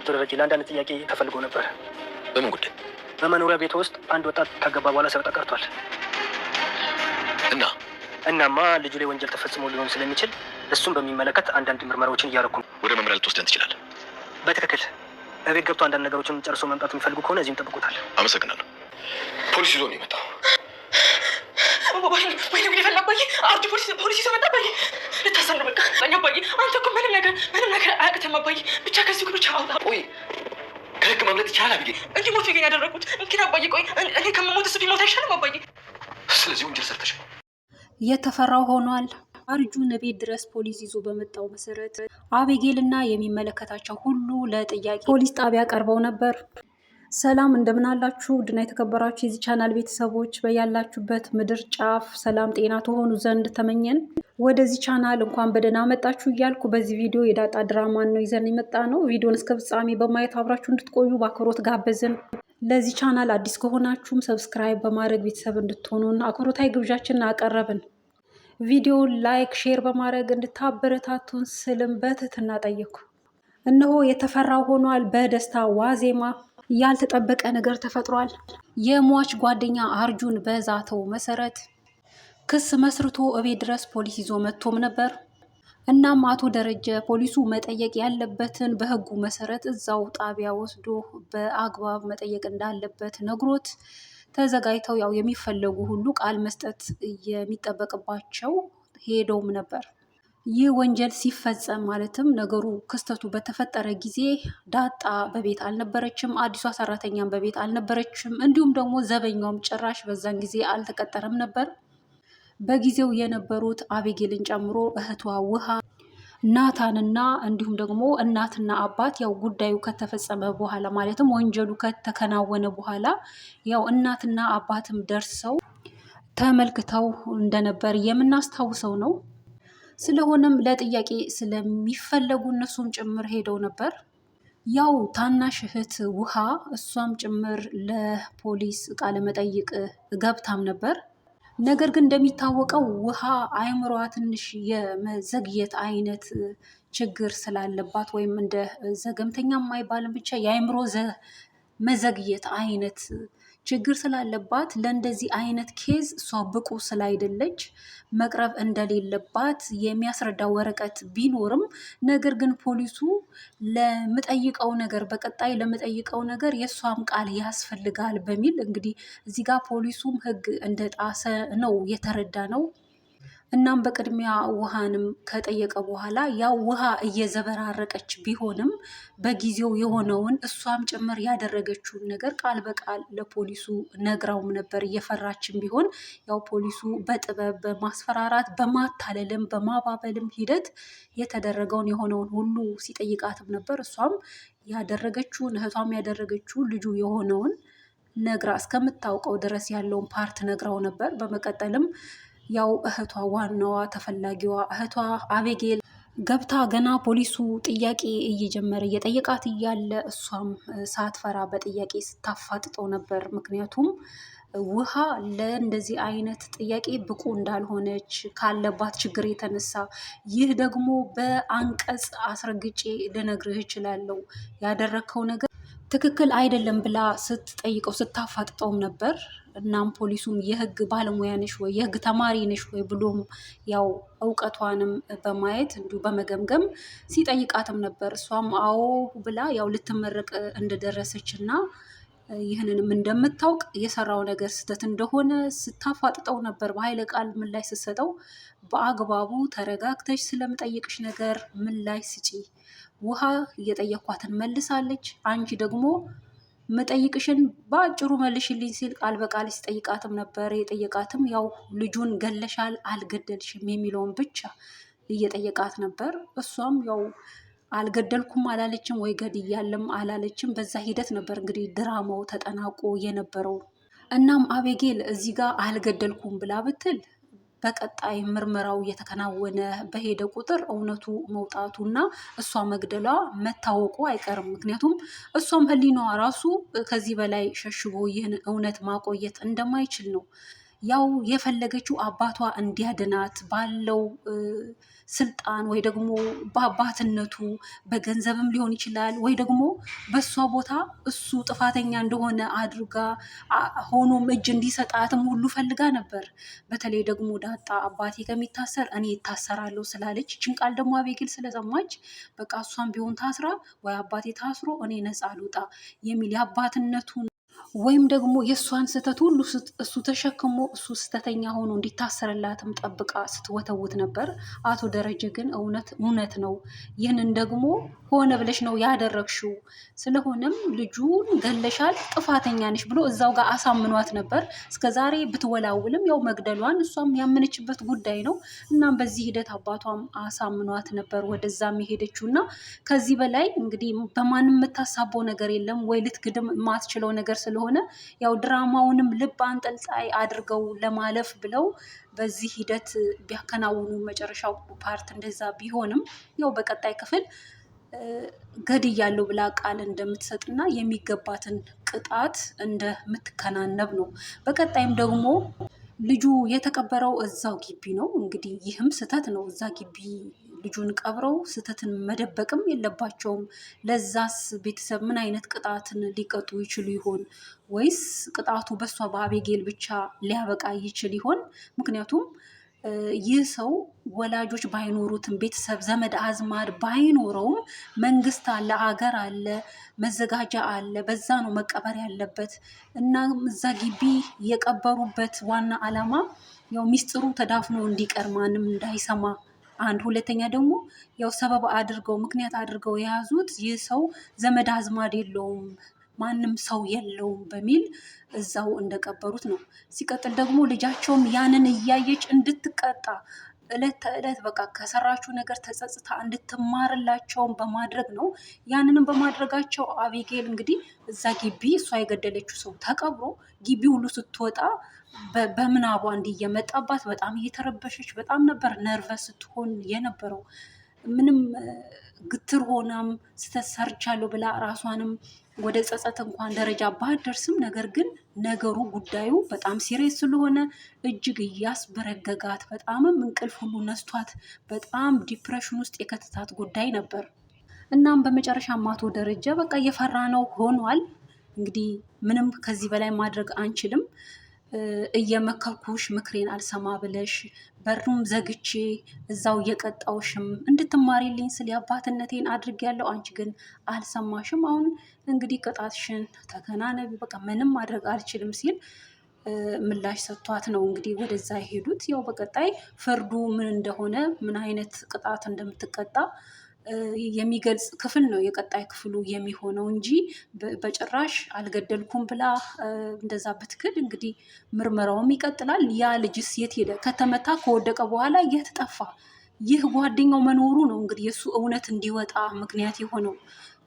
ደረጃ ለአንዳንድ ጥያቄ ተፈልጎ ነበር። በምን ጉዳይ? በመኖሪያ ቤት ውስጥ አንድ ወጣት ከገባ በኋላ ሰረጣ ቀርቷል። እናማ ልጁ ላይ ወንጀል ተፈጽሞ ሊሆን ስለሚችል እሱን በሚመለከት አንዳንድ ምርመራዎችን እያደረኩ ነው። ወደ መምሪያ ልትወስደን ትችላለህ? በትክክል እቤት ገብቶ አንዳንድ ነገሮችን ጨርሶ መምጣት የሚፈልጉ ከሆነ እዚህም ጠብቁታል። አመሰግናለሁ። ፖሊስ ይዞ ነው የመጣው። ፖሊስ ይዞ መጣ። አባዬ ልታሰር ነው በቃ። አባዬ አንተ እኮ ምንም ነገር አያቅተም አባዬ። ብቻ ከዚህ ብቻ አውጣ። ቆይ ከህግ ማምለጥ ይቻላል ብዬ እንዲሞት ግን ያደረጉት እንግዲህ አባዬ። ቆይ እኔ ከመሞት እሱ ቢሞት አይሻልም አባዬ? ስለዚህ ወንጀል ሰርተሻል። የተፈራው ሆኗል። አርጁን ቤት ድረስ ፖሊስ ይዞ በመጣው መሰረት አቤጌል እና የሚመለከታቸው ሁሉ ለጥያቄ ፖሊስ ጣቢያ ቀርበው ነበር። ሰላም እንደምን አላችሁ? ውድና የተከበራችሁ የዚህ ቻናል ቤተሰቦች በያላችሁበት ምድር ጫፍ ሰላም ጤና ትሆኑ ዘንድ ተመኘን። ወደዚህ ቻናል እንኳን በደህና መጣችሁ እያልኩ በዚህ ቪዲዮ የዳጣ ድራማን ነው ይዘን የመጣ ነው። ቪዲዮን እስከ ፍጻሜ በማየት አብራችሁ እንድትቆዩ በአክብሮት ጋበዝን። ለዚህ ቻናል አዲስ ከሆናችሁም ሰብስክራይብ በማድረግ ቤተሰብ እንድትሆኑን አክብሮታዊ ግብዣችንን አቀረብን። ቪዲዮን ላይክ፣ ሼር በማድረግ እንድታበረታቱን ስልም በትህትና ጠየኩ። እነሆ የተፈራው ሆኗል። በደስታ ዋዜማ ያልተጠበቀ ነገር ተፈጥሯል። የሟች ጓደኛ አርጁን በዛተው መሰረት ክስ መስርቶ እቤት ድረስ ፖሊስ ይዞ መጥቶም ነበር። እናም አቶ ደረጀ ፖሊሱ መጠየቅ ያለበትን በህጉ መሰረት እዛው ጣቢያ ወስዶ በአግባብ መጠየቅ እንዳለበት ነግሮት ተዘጋጅተው ያው የሚፈለጉ ሁሉ ቃል መስጠት የሚጠበቅባቸው ሄደውም ነበር። ይህ ወንጀል ሲፈጸም ማለትም ነገሩ ክስተቱ በተፈጠረ ጊዜ ዳጣ በቤት አልነበረችም፣ አዲሷ ሰራተኛም በቤት አልነበረችም፣ እንዲሁም ደግሞ ዘበኛውም ጭራሽ በዛን ጊዜ አልተቀጠረም ነበር። በጊዜው የነበሩት አቤጌልን ጨምሮ እህቷ ውሃ፣ ናታንና እንዲሁም ደግሞ እናትና አባት ያው ጉዳዩ ከተፈጸመ በኋላ ማለትም ወንጀሉ ከተከናወነ በኋላ ያው እናትና አባትም ደርሰው ተመልክተው እንደነበር የምናስታውሰው ነው። ስለሆነም ለጥያቄ ስለሚፈለጉ እነሱም ጭምር ሄደው ነበር። ያው ታናሽ እህት ውሃ እሷም ጭምር ለፖሊስ ቃለ መጠይቅ ገብታም ነበር። ነገር ግን እንደሚታወቀው ውሃ አእምሯ ትንሽ የመዘግየት አይነት ችግር ስላለባት ወይም እንደ ዘገምተኛም አይባልም ብቻ የአእምሮ መዘግየት አይነት ችግር ስላለባት ለእንደዚህ አይነት ኬዝ እሷ ብቁ ስላይደለች መቅረብ እንደሌለባት የሚያስረዳ ወረቀት ቢኖርም ነገር ግን ፖሊሱ በቀጣይ ለምጠይቀው ነገር የእሷም ቃል ያስፈልጋል በሚል እንግዲህ እዚህ ጋር ፖሊሱም ህግ እንደጣሰ ነው የተረዳ ነው። እናም በቅድሚያ ውሃንም ከጠየቀ በኋላ ያው ውሃ እየዘበራረቀች ቢሆንም በጊዜው የሆነውን እሷም ጭምር ያደረገችውን ነገር ቃል በቃል ለፖሊሱ ነግራውም ነበር። እየፈራችን ቢሆን ያው ፖሊሱ በጥበብ በማስፈራራት በማታለልም በማባበልም ሂደት የተደረገውን የሆነውን ሁሉ ሲጠይቃትም ነበር። እሷም ያደረገችውን እህቷም ያደረገችውን ልጁ የሆነውን ነግራ እስከምታውቀው ድረስ ያለውን ፓርት ነግራው ነበር። በመቀጠልም ያው እህቷ ዋናዋ ተፈላጊዋ እህቷ አቤጌል ገብታ ገና ፖሊሱ ጥያቄ እየጀመረ እየጠየቃት እያለ እሷም ሳትፈራ በጥያቄ ስታፋጥጠው ነበር። ምክንያቱም ውሃ ለእንደዚህ አይነት ጥያቄ ብቁ እንዳልሆነች ካለባት ችግር የተነሳ ይህ ደግሞ በአንቀጽ አስረግጬ ልነግርህ እችላለሁ ያደረግከው ነገር ትክክል አይደለም ብላ ስትጠይቀው ስታፋጥጠውም ነበር። እናም ፖሊሱም የህግ ባለሙያ ነሽ ወይ የህግ ተማሪ ነሽ ወይ ብሎም ያው እውቀቷንም በማየት እንዲሁ በመገምገም ሲጠይቃትም ነበር። እሷም አዎ ብላ ያው ልትመረቅ እንደደረሰች እና ይህንንም እንደምታውቅ የሰራው ነገር ስህተት እንደሆነ ስታፋጥጠው ነበር። በኃይለ ቃል ምላሽ ስትሰጠው በአግባቡ ተረጋግተሽ ስለምጠይቅሽ ነገር ምላሽ ስጪ፣ ውሃ እየጠየኳትን መልሳለች፣ አንቺ ደግሞ መጠይቅሽን በአጭሩ መልሽልኝ ሲል ቃል በቃል ሲጠይቃትም ነበር። የጠየቃትም ያው ልጁን ገለሻል አልገደልሽም የሚለውን ብቻ እየጠየቃት ነበር። እሷም ያው አልገደልኩም አላለችም ወይ ገድያለም አላለችም። በዛ ሂደት ነበር እንግዲህ ድራማው ተጠናቆ የነበረው። እናም አቤጌል እዚህ ጋር አልገደልኩም ብላ ብትል በቀጣይ ምርመራው እየተከናወነ በሄደ ቁጥር እውነቱ መውጣቱና እሷ መግደሏ መታወቁ አይቀርም። ምክንያቱም እሷም ህሊናዋ ራሱ ከዚህ በላይ ሸሽጎ ይህን እውነት ማቆየት እንደማይችል ነው ያው የፈለገችው አባቷ እንዲያድናት ባለው ስልጣን ወይ ደግሞ በአባትነቱ በገንዘብም ሊሆን ይችላል፣ ወይ ደግሞ በእሷ ቦታ እሱ ጥፋተኛ እንደሆነ አድርጋ ሆኖም እጅ እንዲሰጣትም ሁሉ ፈልጋ ነበር። በተለይ ደግሞ ዳጣ አባቴ ከሚታሰር እኔ ይታሰራለሁ ስላለች ይችን ቃል ደግሞ አቤጌል ስለሰማች በቃ እሷም ቢሆን ታስራ ወይ አባቴ ታስሮ እኔ ነፃ ልውጣ የሚል የአባትነቱን ወይም ደግሞ የእሷን ስህተት ሁሉ እሱ ተሸክሞ እሱ ስህተተኛ ሆኖ እንዲታሰርላትም ጠብቃ ስትወተውት ነበር። አቶ ደረጀ ግን እውነት ነው፣ ይህንን ደግሞ ሆነ ብለሽ ነው ያደረግሽው፣ ስለሆነም ልጁን ገለሻል፣ ጥፋተኛ ነሽ ብሎ እዛው ጋር አሳምኗት ነበር። እስከዛሬ ብትወላውልም ያው መግደሏን እሷም ያመነችበት ጉዳይ ነው። እናም በዚህ ሂደት አባቷም አሳምኗት ነበር ወደዛም የሄደችው እና ከዚህ በላይ እንግዲህ በማንም የምታሳበው ነገር የለም ወይ ልትግድም የማትችለው ነገር ስለሆነ ያው ድራማውንም ልብ አንጠልጣይ አድርገው ለማለፍ ብለው በዚህ ሂደት ቢያከናውኑ መጨረሻው ፓርት እንደዛ ቢሆንም ያው በቀጣይ ክፍል ገድያለሁ ብላ ቃል እንደምትሰጥና የሚገባትን ቅጣት እንደምትከናነብ ነው። በቀጣይም ደግሞ ልጁ የተቀበረው እዛው ግቢ ነው። እንግዲህ ይህም ስህተት ነው። እዛ ግቢ ልጁን ቀብረው ስህተትን መደበቅም የለባቸውም። ለዛስ ቤተሰብ ምን አይነት ቅጣትን ሊቀጡ ይችሉ ይሆን? ወይስ ቅጣቱ በሷ በአቤጌል ብቻ ሊያበቃ ይችል ይሆን? ምክንያቱም ይህ ሰው ወላጆች ባይኖሩትም ቤተሰብ ዘመድ አዝማድ ባይኖረውም መንግስት አለ፣ ሀገር አለ፣ መዘጋጃ አለ። በዛ ነው መቀበር ያለበት እና እዛ ግቢ የቀበሩበት ዋና ዓላማ ያው ሚስጥሩ ተዳፍኖ እንዲቀር ማንም እንዳይሰማ አንድ፣ ሁለተኛ ደግሞ ያው ሰበብ አድርገው ምክንያት አድርገው የያዙት ይህ ሰው ዘመድ አዝማድ የለውም ማንም ሰው የለውም በሚል እዛው እንደቀበሩት ነው። ሲቀጥል ደግሞ ልጃቸውም ያንን እያየች እንድትቀጣ እለት ተዕለት በቃ ከሰራችው ነገር ተጸጽታ እንድትማርላቸውን በማድረግ ነው። ያንንም በማድረጋቸው አቤጌል እንግዲህ እዛ ግቢ እሷ የገደለችው ሰው ተቀብሮ ግቢ ሁሉ ስትወጣ በምናቧ እንዲየመጣባት በጣም እየተረበሸች በጣም ነበር ነርቨስ ስትሆን የነበረው። ምንም ግትር ሆናም ስህተት ሰርቻለሁ ብላ ራሷንም ወደ ጸጸት እንኳን ደረጃ ባትደርስም፣ ነገር ግን ነገሩ ጉዳዩ በጣም ሲሪየስ ስለሆነ እጅግ እያስበረገጋት በጣምም እንቅልፍ ሁሉ ነስቷት በጣም ዲፕሬሽን ውስጥ የከተታት ጉዳይ ነበር። እናም በመጨረሻ አቶ ደረጀ በቃ እየፈራ ነው ሆኗል። እንግዲህ ምንም ከዚህ በላይ ማድረግ አንችልም። እየመከርኩሽ ምክሬን አልሰማ ብለሽ በሩም ዘግቼ እዛው እየቀጣውሽም እንድትማሪልኝ ስል የአባትነቴን አድርጌያለሁ፣ አንቺ ግን አልሰማሽም። አሁን እንግዲህ ቅጣትሽን ተከናነቢ፣ በቃ ምንም ማድረግ አልችልም ሲል ምላሽ ሰጥቷት ነው እንግዲህ ወደዛ የሄዱት። ያው በቀጣይ ፍርዱ ምን እንደሆነ ምን አይነት ቅጣት እንደምትቀጣ የሚገልጽ ክፍል ነው የቀጣይ ክፍሉ የሚሆነው እንጂ በጭራሽ አልገደልኩም ብላ እንደዛ ብትክድ እንግዲህ ምርመራውም ይቀጥላል። ያ ልጅስ የት ሄደ? ከተመታ ከወደቀ በኋላ የት ጠፋ? ይህ ጓደኛው መኖሩ ነው እንግዲህ የእሱ እውነት እንዲወጣ ምክንያት የሆነው።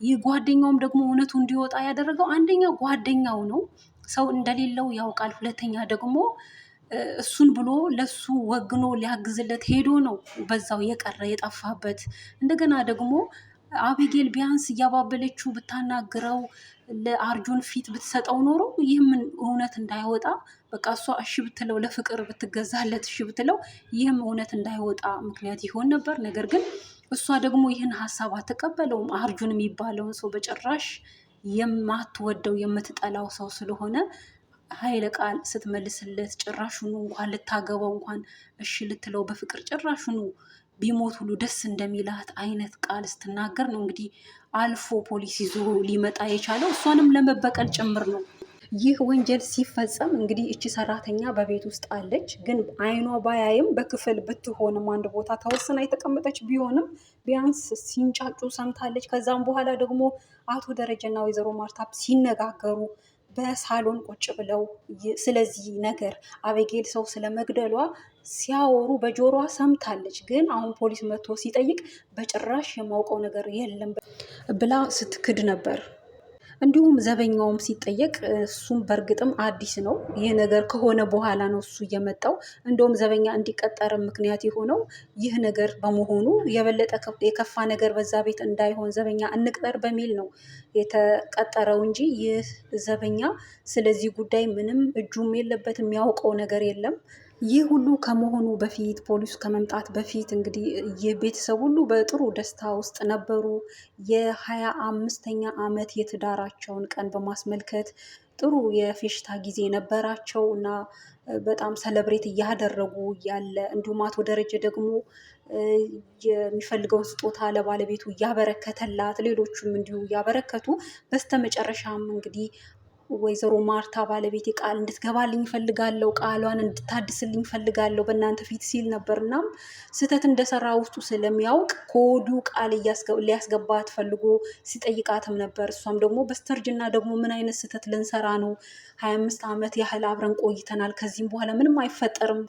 ይህ ጓደኛውም ደግሞ እውነቱ እንዲወጣ ያደረገው አንደኛ ጓደኛው ነው፣ ሰው እንደሌለው ያውቃል። ሁለተኛ ደግሞ እሱን ብሎ ለሱ ወግኖ ሊያግዝለት ሄዶ ነው በዛው የቀረ የጠፋበት። እንደገና ደግሞ አቤጌል ቢያንስ እያባበለችው ብታናግረው ለአርጁን ፊት ብትሰጠው ኖሮ ይህም እውነት እንዳይወጣ በቃ እሷ እሺ ብትለው ለፍቅር ብትገዛለት እሺ ብትለው ይህም እውነት እንዳይወጣ ምክንያት ይሆን ነበር። ነገር ግን እሷ ደግሞ ይህን ሀሳብ አትቀበለውም። አርጁን የሚባለውን ሰው በጭራሽ የማትወደው የምትጠላው ሰው ስለሆነ ኃይለ ቃል ስትመልስለት ጭራሹኑ እንኳን ልታገባው እንኳን እሺ ልትለው በፍቅር ጭራሹኑ ቢሞት ሁሉ ደስ እንደሚላት አይነት ቃል ስትናገር ነው እንግዲህ አልፎ ፖሊስ ይዞ ሊመጣ የቻለው እሷንም ለመበቀል ጭምር ነው። ይህ ወንጀል ሲፈጸም እንግዲህ እቺ ሰራተኛ በቤት ውስጥ አለች፣ ግን አይኗ ባያይም በክፍል ብትሆንም አንድ ቦታ ተወስና የተቀመጠች ቢሆንም ቢያንስ ሲንጫጩ ሰምታለች። ከዛም በኋላ ደግሞ አቶ ደረጀና ወይዘሮ ማርታ ሲነጋገሩ በሳሎን ቁጭ ብለው ስለዚህ ነገር አቤጌል ሰው ስለመግደሏ ሲያወሩ በጆሮዋ ሰምታለች። ግን አሁን ፖሊስ መጥቶ ሲጠይቅ በጭራሽ የማውቀው ነገር የለም ብላ ስትክድ ነበር። እንዲሁም ዘበኛውም ሲጠየቅ እሱም በእርግጥም አዲስ ነው። ይህ ነገር ከሆነ በኋላ ነው እሱ እየመጣው። እንደውም ዘበኛ እንዲቀጠር ምክንያት የሆነው ይህ ነገር በመሆኑ የበለጠ የከፋ ነገር በዛ ቤት እንዳይሆን ዘበኛ እንቅጠር በሚል ነው የተቀጠረው እንጂ ይህ ዘበኛ ስለዚህ ጉዳይ ምንም እጁም የለበት፣ የሚያውቀው ነገር የለም። ይህ ሁሉ ከመሆኑ በፊት ፖሊሱ ከመምጣት በፊት እንግዲህ የቤተሰብ ሁሉ በጥሩ ደስታ ውስጥ ነበሩ። የ25ኛ ዓመት የትዳራቸውን ቀን በማስመልከት ጥሩ የፌሽታ ጊዜ ነበራቸው እና በጣም ሰለብሬት እያደረጉ ያለ እንዲሁም አቶ ደረጀ ደግሞ የሚፈልገውን ስጦታ ለባለቤቱ እያበረከተላት፣ ሌሎቹም እንዲሁ እያበረከቱ በስተመጨረሻም እንግዲህ ወይዘሮ ማርታ ባለቤቴ ቃል እንድትገባልኝ ፈልጋለሁ፣ ቃሏን እንድታድስልኝ ፈልጋለሁ በእናንተ ፊት ሲል ነበር። እናም ስህተት እንደሰራ ውስጡ ስለሚያውቅ ከወዲሁ ቃል ሊያስገባት ፈልጎ ሲጠይቃትም ነበር። እሷም ደግሞ በስተርጅና ደግሞ ምን አይነት ስህተት ልንሰራ ነው? 25 ዓመት ያህል አብረን ቆይተናል፣ ከዚህም በኋላ ምንም አይፈጠርም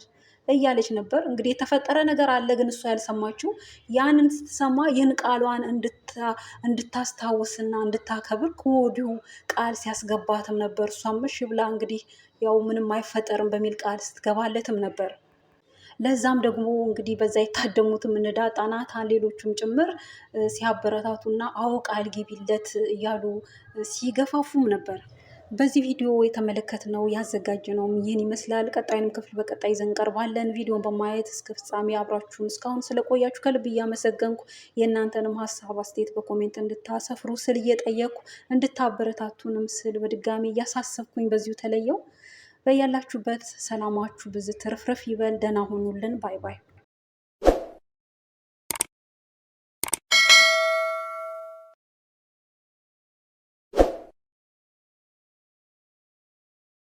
እያለች ነበር። እንግዲህ የተፈጠረ ነገር አለ፣ ግን እሷ ያልሰማችው ያንን ስትሰማ ይህን ቃሏን እንድታስታውስና እንድታከብር ከወዲሁ ቃል ሲያስገባትም ነበር። እሷም እሺ ብላ እንግዲህ ያው ምንም አይፈጠርም በሚል ቃል ስትገባለትም ነበር። ለዛም ደግሞ እንግዲህ በዛ የታደሙትም እነ ዳጣ፣ ናታን፣ ሌሎቹም ጭምር ሲያበረታቱና አዎ ቃል ግቢለት እያሉ ሲገፋፉም ነበር። በዚህ ቪዲዮ የተመለከትነው ያዘጋጀነውም ይህን ይመስላል። ቀጣዩንም ክፍል በቀጣይ ይዘን እንቀርባለን። ቪዲዮን በማየት እስከ ፍጻሜ አብራችሁን እስካሁን ስለቆያችሁ ከልብ እያመሰገንኩ የእናንተንም ሀሳብ አስተያየት በኮሜንት እንድታሰፍሩ ስል እየጠየቅኩ እንድታበረታቱንም ስል በድጋሚ እያሳሰብኩኝ በዚሁ ተለየው። በያላችሁበት ሰላማችሁ ብዙ ትርፍርፍ ይበል። ደህና ሁኑልን። ባይ ባይ።